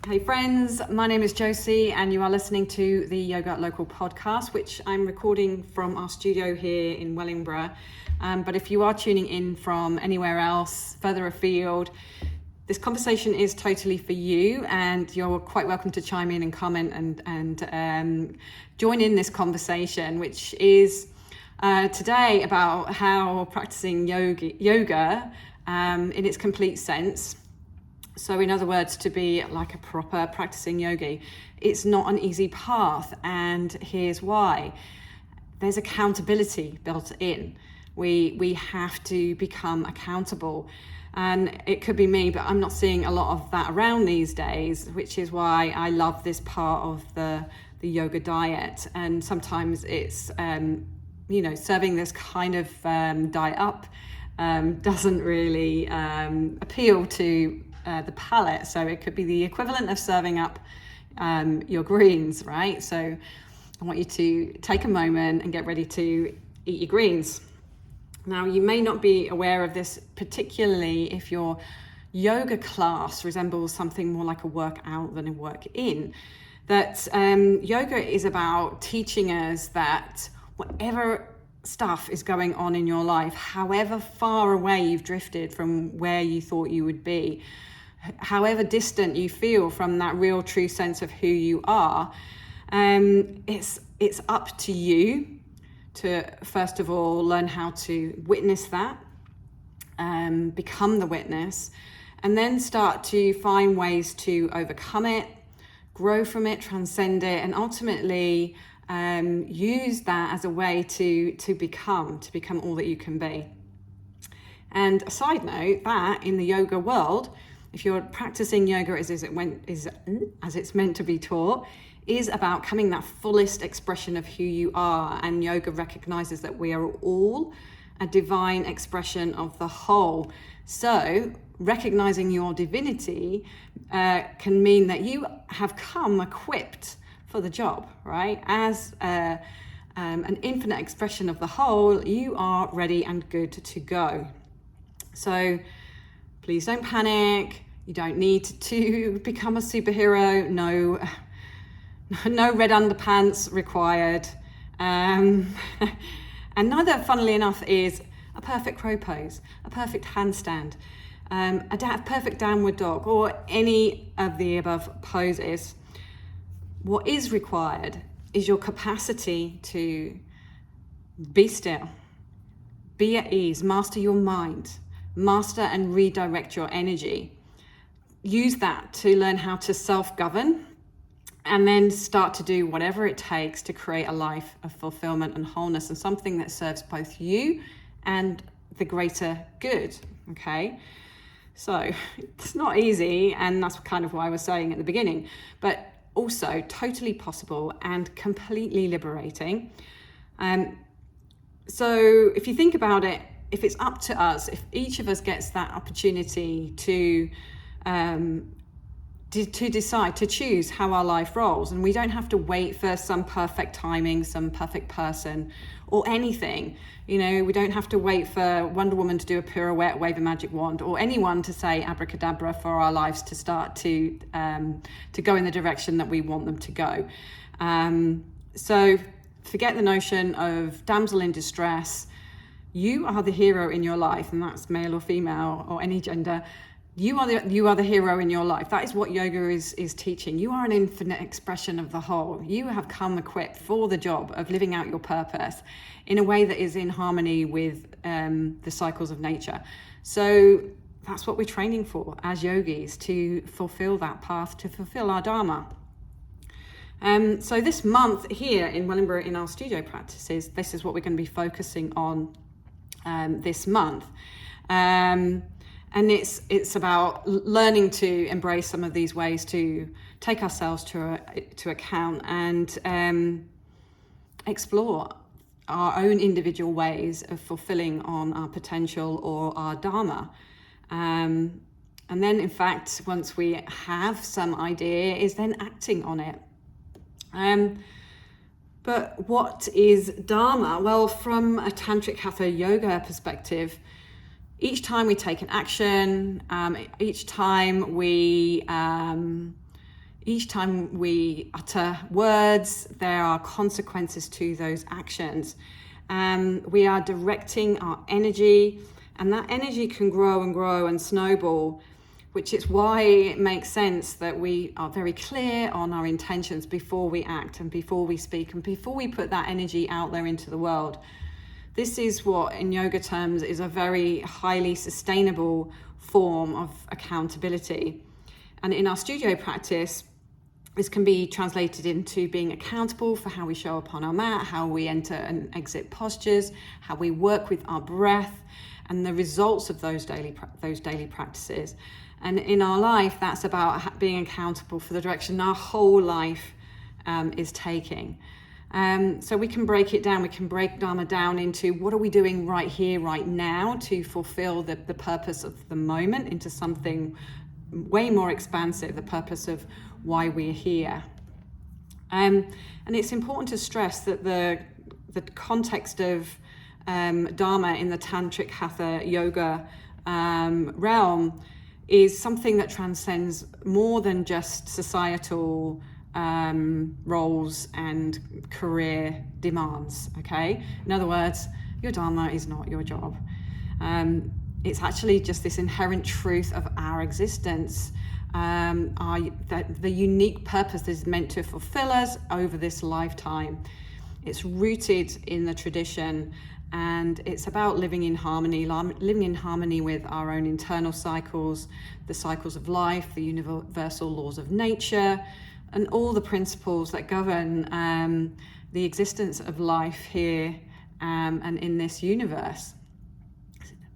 Hey friends, my name is Josie and you are listening to the Yoga Local podcast, which I'm recording from our studio here in Wellingborough. But if you are tuning in from anywhere else, further afield, this conversation is totally for you, and you're quite welcome to chime in and comment and join in this conversation, which is today about how practicing yoga in its complete sense. So in other words, to be like a proper practicing yogi, it's not an easy path, and here's why. There's accountability built in. We have to become accountable, and it could be me, but I'm not seeing a lot of that around these days, which is why I love this part of the yoga diet. And sometimes it's serving this kind of diet up doesn't really appeal to the palate. So it could be the equivalent of serving up your greens, right? So I want you to take a moment and get ready to eat your greens. Now, you may not be aware of this, particularly if your yoga class resembles something more like a workout than a work in, that yoga is about teaching us that whatever stuff is going on in your life, however far away you've drifted from where you thought you would be, however distant you feel from that real true sense of who you are, it's up to you to first of all learn how to witness that, become the witness, and then start to find ways to overcome it, grow from it, transcend it, and ultimately use that as a way to become all that you can be. And a side note, that in the yoga world, if you're practicing yoga as it's meant to be taught, is about becoming that fullest expression of who you are. And yoga recognizes that we are all a divine expression of the whole. So recognizing your divinity can mean that you have come equipped for the job, right? As an infinite expression of the whole, you are ready and good to go. So please don't panic. You don't need to become a superhero. No red underpants required. And neither, funnily enough, is a perfect crow pose, a perfect handstand, a perfect downward dog, or any of the above poses. What is required is your capacity to be still, be at ease, master your mind, master and redirect your energy. Use that to learn how to self-govern, and then start to do whatever it takes to create a life of fulfillment and wholeness, and something that serves both you and the greater good, okay? So it's not easy, and that's kind of why I was saying at the beginning, but also totally possible and completely liberating. So if you think about it, if it's up to us, if each of us gets that opportunity to decide, to choose how our life rolls, and we don't have to wait for some perfect timing, some perfect person or anything, we don't have to wait for Wonder Woman to do a pirouette, wave a magic wand, or anyone to say abracadabra for our lives to start to go in the direction that we want them to go. So forget the notion of damsel in distress. You are the hero in your life, and that's male or female or any gender. You are the hero in your life. That is what yoga is teaching. You are an infinite expression of the whole. You have come equipped for the job of living out your purpose in a way that is in harmony with the cycles of nature. So that's what we're training for as yogis, to fulfill that path, to fulfill our Dharma. So this month here in Wellingborough in our studio practices, this is what we're going to be focusing on this month. And it's about learning to embrace some of these ways to take ourselves to account and explore our own individual ways of fulfilling on our potential or our Dharma. And then, in fact, once we have some idea, is then acting on it. But what is Dharma? Well, from a Tantric Hatha Yoga perspective, each time we take an action, each time we each time we utter words, there are consequences to those actions. We are directing our energy, and that energy can grow and grow and snowball, which is why it makes sense that we are very clear on our intentions before we act and before we speak and before we put that energy out there into the world. This is what, in yoga terms, is a very highly sustainable form of accountability. And in our studio practice, this can be translated into being accountable for how we show up on our mat, how we enter and exit postures, how we work with our breath, and the results of those daily practices. And in our life, that's about being accountable for the direction our whole life is taking. So we can break it down. We can break Dharma down into what are we doing right here, right now, to fulfill the purpose of the moment into something way more expansive, the purpose of why we're here. And it's important to stress that the context of Dharma in the Tantric Hatha Yoga realm is something that transcends more than just societal roles and career demands, okay? In other words, your Dharma is not your job. It's actually just this inherent truth of our existence, that the unique purpose that is meant to fulfill us over this lifetime. It's rooted in the tradition, and it's about living in harmony with our own internal cycles, the cycles of life, the universal laws of nature, and all the principles that govern the existence of life here and in this universe.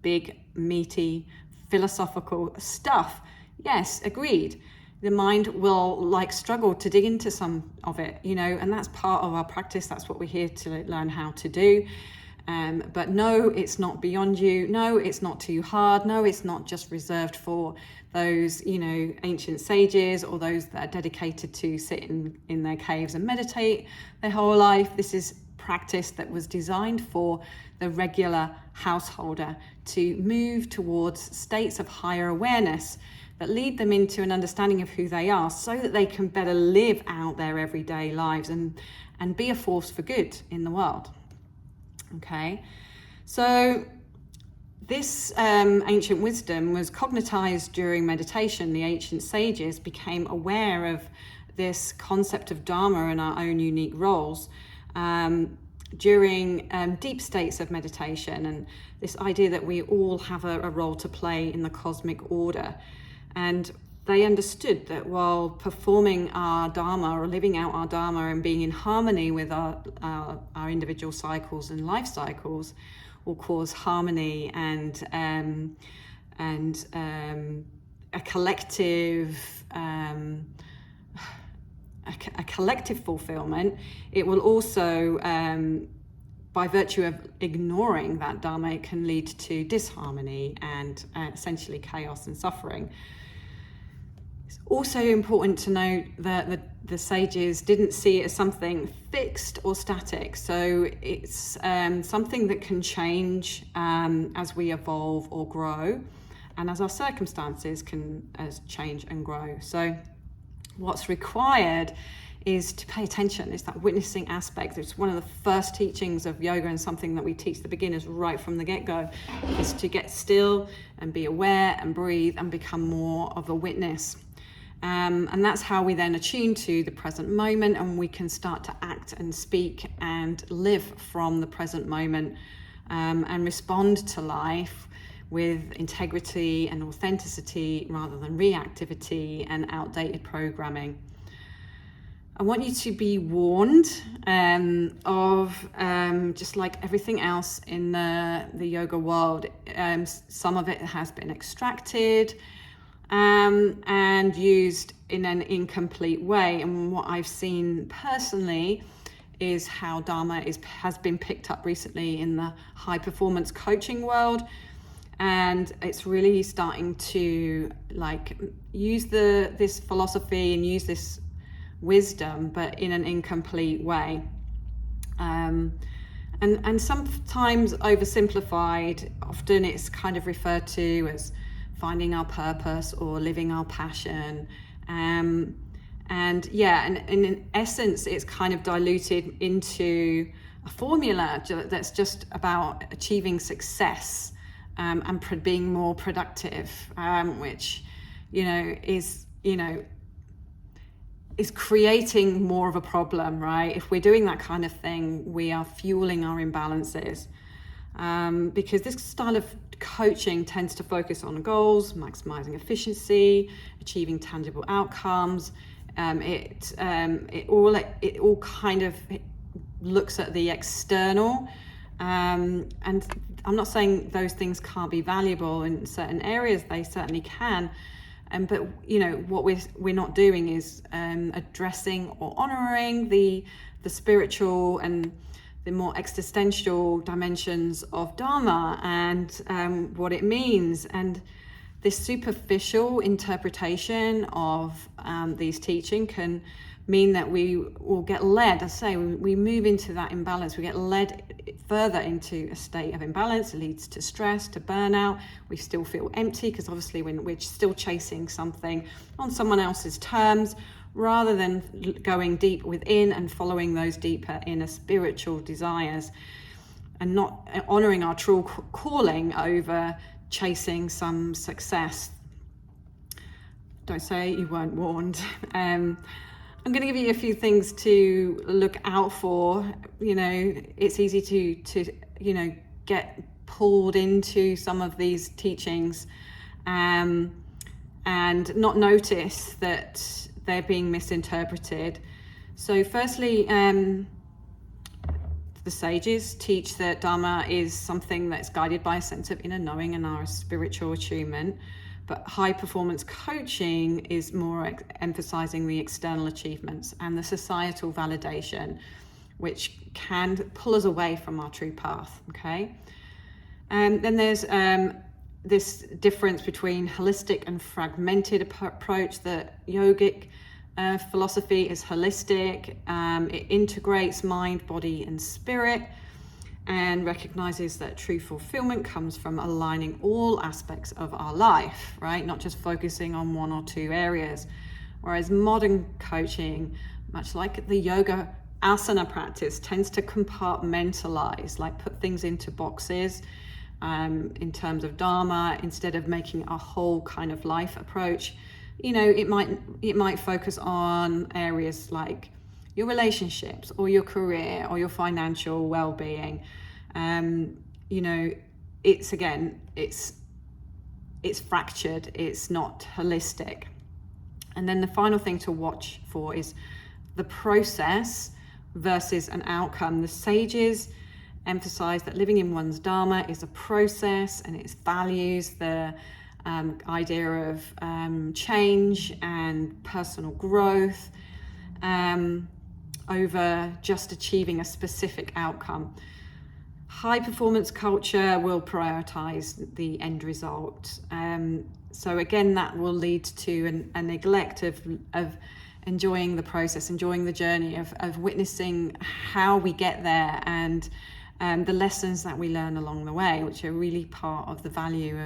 Big, meaty, philosophical stuff. Yes, agreed. The mind will struggle to dig into some of it, and that's part of our practice. That's what we're here to learn how to do. But no, it's not beyond you. No, it's not too hard. No, it's not just reserved for those, ancient sages or those that are dedicated to sit in their caves and meditate their whole life. This is practice that was designed for the regular householder to move towards states of higher awareness that lead them into an understanding of who they are so that they can better live out their everyday lives and be a force for good in the world. Okay, so this ancient wisdom was cognitized during meditation. The ancient sages became aware of this concept of Dharma and our own unique roles during deep states of meditation, and this idea that we all have a role to play in the cosmic order. And they understood that while performing our Dharma or living out our Dharma and being in harmony with our individual cycles and life cycles will cause harmony and a collective fulfillment, it will also, by virtue of ignoring that Dharma, it can lead to disharmony and essentially chaos and suffering. It's also important to note that the sages didn't see it as something fixed or static. So it's something that can change as we evolve or grow, and as our circumstances can change and grow. So what's required is to pay attention. It's that witnessing aspect. It's one of the first teachings of yoga, and something that we teach the beginners right from the get-go, is to get still and be aware and breathe and become more of a witness. And that's how we then attune to the present moment, and we can start to act and speak and live from the present moment and respond to life with integrity and authenticity rather than reactivity and outdated programming. I want you to be warned of just like everything else in the yoga world, some of it has been extracted and used in an incomplete way. And what I've seen personally is how Dharma has been picked up recently in the high performance coaching world, and it's really starting to use this philosophy and use this wisdom, but in an incomplete way, and sometimes oversimplified. Often it's kind of referred to as finding our purpose or living our passion, and And and in essence, it's kind of diluted into a formula that's just about achieving success, and being more productive, which, is creating more of a problem, right? If we're doing that kind of thing, we are fueling our imbalances. Because this style of coaching tends to focus on goals, maximizing efficiency, achieving tangible outcomes. It all kind of looks at the external, and I'm not saying those things can't be valuable in certain areas. They certainly can. But what we're not doing is addressing or honoring the spiritual and the more existential dimensions of Dharma, and what it means. And this superficial interpretation of these teaching can mean that we will get led, I say, we move into that imbalance. We get led further into a state of imbalance. It leads to stress, to burnout. We still feel empty because obviously when we're still chasing something on someone else's terms, rather than going deep within and following those deeper inner spiritual desires, and not honoring our true calling over chasing some success. Don't say you weren't warned. I'm going to give you a few things to look out for. It's easy to get pulled into some of these teachings, and not notice that they're being misinterpreted. So firstly, the sages teach that Dharma is something that's guided by a sense of inner knowing and our spiritual attunement. But high performance coaching is more emphasizing the external achievements and the societal validation, which can pull us away from our true path. Okay. And then there's this difference between holistic and fragmented approach. That yogic philosophy is holistic. It integrates mind, body, and spirit, and recognizes that true fulfillment comes from aligning all aspects of our life, right? Not just focusing on one or two areas. Whereas modern coaching, much like the yoga asana practice, tends to compartmentalize, like put things into boxes, in terms of Dharma, instead of making a whole kind of life approach. It might focus on areas like your relationships or your career or your financial well-being. It's fractured, it's not holistic. And then the final thing to watch for is the process versus an outcome. The sages emphasize that living in one's Dharma is a process, and it values the idea of change and personal growth, over just achieving a specific outcome. High performance culture will prioritize the end result. So again, that will lead to a neglect of enjoying the process, enjoying the journey, of witnessing how we get there, and the lessons that we learn along the way, which are really part of the value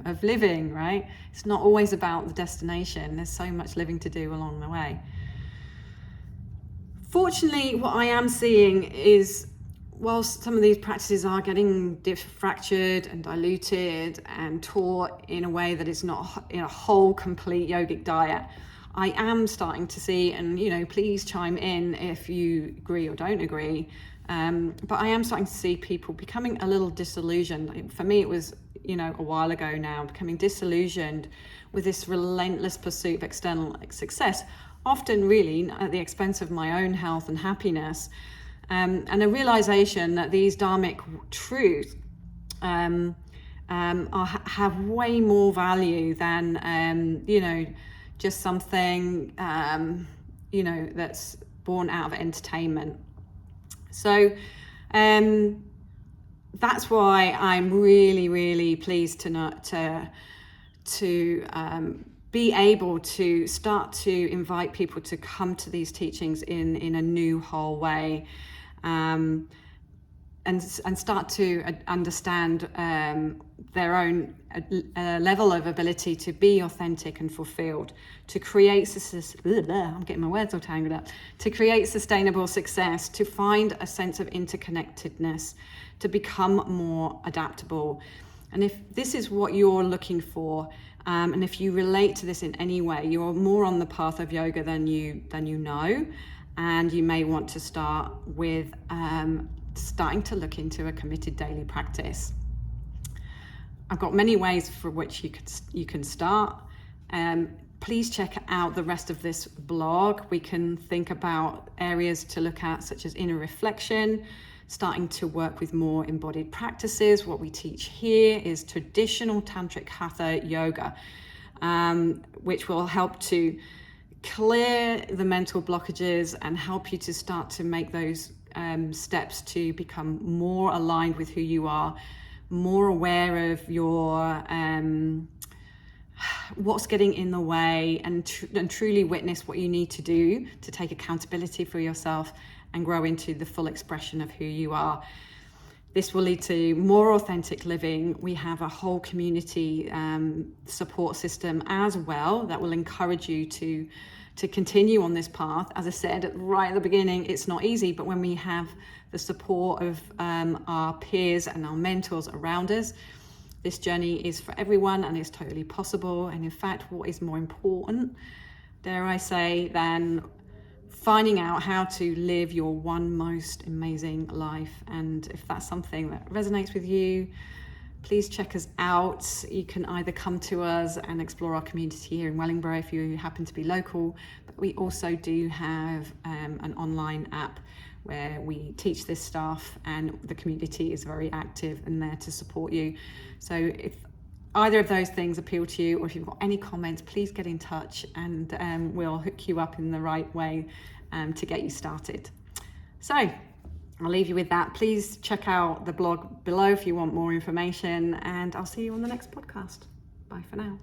of living, right? It's not always about the destination. There's so much living to do along the way. Fortunately, what I am seeing is, whilst some of these practices are getting fractured and diluted and taught in a way that is not in a whole, complete yogic diet, I am starting to see, and please chime in if you agree or don't agree, but I am starting to see people becoming a little disillusioned. For me, it was a while ago now, becoming disillusioned with this relentless pursuit of external success, often really at the expense of my own health and happiness, and a realization that these dharmic truths have way more value than just something that's born out of entertainment. So that's why I'm really, really pleased to be able to start to invite people to come to these teachings in a new, whole way. and start to understand their own level of ability to be authentic and fulfilled, to create, I'm getting my words all tangled up, to create sustainable success, to find a sense of interconnectedness, to become more adaptable. And if this is what you're looking for, and if you relate to this in any way, you're more on the path of yoga than you know, and you may want to start with starting to look into a committed daily practice. I've got many ways for which you can start. Please check out the rest of this blog. We can think about areas to look at, such as inner reflection, starting to work with more embodied practices. What we teach here is traditional tantric hatha yoga, which will help to clear the mental blockages and help you to start to make those steps to become more aligned with who you are, more aware of your what's getting in the way, and truly witness what you need to do to take accountability for yourself and grow into the full expression of who you are. This will lead to more authentic living. We have a whole community support system as well that will encourage you to continue on this path. As I said right at the beginning, it's not easy, but when we have the support of our peers and our mentors around us, this journey is for everyone and it's totally possible. And in fact, what is more important, dare I say, than finding out how to live your one most amazing life? And if that's something that resonates with you, please check us out. You can either come to us and explore our community here in Wellingborough if you happen to be local, but we also do have an online app where we teach this stuff, and the community is very active and there to support you. So if either of those things appeal to you, or if you've got any comments, please get in touch and we'll hook you up in the right way to get you started. So I'll leave you with that. Please check out the blog below if you want more information, and I'll see you on the next podcast. Bye for now.